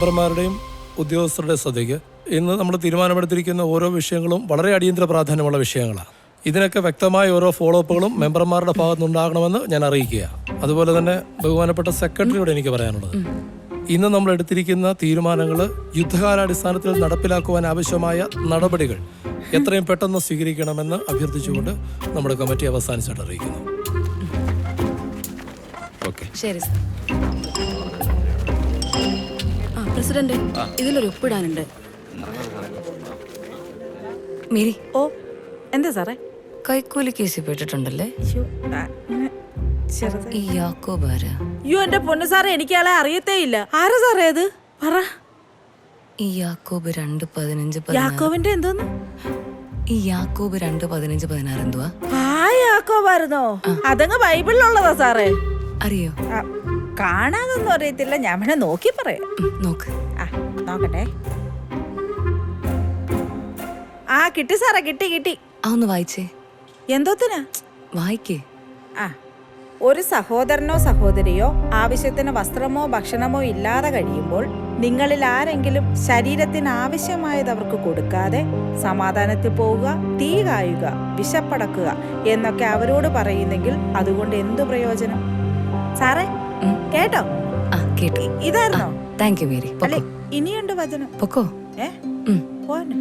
മെമ്പർമാരുടെയും ഉദ്യോഗസ്ഥരുടെ ശ്രദ്ധയ്ക്ക് ഇന്ന് നമ്മൾ തീരുമാനമെടുത്തിരിക്കുന്ന ഓരോ വിഷയങ്ങളും വളരെ അടിയന്തര പ്രാധാന്യമുള്ള വിഷയങ്ങളാണ്. ഇതിനൊക്കെ വ്യക്തമായ ഓരോ ഫോളോ അപ്പുകളും മെമ്പർമാരുടെ ഭാഗത്തുനിന്നുണ്ടാകണമെന്ന് ഞാൻ അറിയിക്കുക. അതുപോലെ തന്നെ ബഹുമാനപ്പെട്ട സെക്രട്ടറിയോട് എനിക്ക് പറയാനുള്ളത്, ഇന്ന് നമ്മൾ എടുത്തിരിക്കുന്ന തീരുമാനങ്ങൾ യുദ്ധകാലാടിസ്ഥാനത്തിൽ നടപ്പിലാക്കുവാൻ ആവശ്യമായ നടപടികൾ എത്രയും പെട്ടെന്ന് സ്വീകരിക്കണമെന്ന് അഭ്യർത്ഥിച്ചുകൊണ്ട് നമ്മുടെ കമ്മിറ്റി അവസാനിച്ചായിട്ട് അറിയിക്കുന്നു. ഓക്കെ, ശരി സർ. പ്രസിഡന്റ്, ഇതിലൊരു ഒപ്പിടാനുണ്ട്. മേരി. ഓ, എന്താ സാറേ? കൈക്കൂലി കേസിൽ പെട്ടിട്ടുണ്ടല്ലേ ഈ യാക്കോബ് ആരാ? അയ്യോ എന്റെ പൊന്നു സാറേ, എനിക്ക് ആളെ അറിയത്തേ ഇല്ല. ആരാ സാറേ അത്? പറ. ഈ യാക്കോബ് 2:15. യാക്കോബിന്റെ എന്തോന്ന്? ഈ യാക്കോബ് 2:15-16 എന്തുവാ? ആ യാക്കോബായിരുന്നോ? അതങ്ങ് ബൈബിളിലുള്ളതാ സാറേ. അറിയോ? കാണാതൊന്നും അറിയത്തില്ല, ഞാൻ വേണേ നോക്കി പറയാം. നോക്ക്. നോക്കട്ടെ. കിട്ടി സാറേ, കിട്ടി. ഒന്ന് വായിച്ചേ. എന്തോത്തിനാ? വായിക്കേ. ഒരു സഹോദരനോ സഹോദരിയോ ആവശ്യത്തിന് വസ്ത്രമോ ഭക്ഷണമോ ഇല്ലാതെ കഴിയുമ്പോൾ നിങ്ങളിൽ ആരെങ്കിലും ശരീരത്തിന് ആവശ്യമായത് അവർക്ക് കൊടുക്കാതെ സമാധാനത്തിൽ പോവുക, തീ കായുക, വിശപ്പടക്കുക എന്നൊക്കെ അവരോട് പറയുന്നെങ്കിൽ അതുകൊണ്ട് എന്തു പ്രയോജനം? സാറേ കേട്ടോ? കേട്ടോ. ഇതായിരുന്നോ? Thank you Mary. അല്ലെ, ഇനിയുണ്ട് വചനം. പൊക്കോ. പോന്നെ.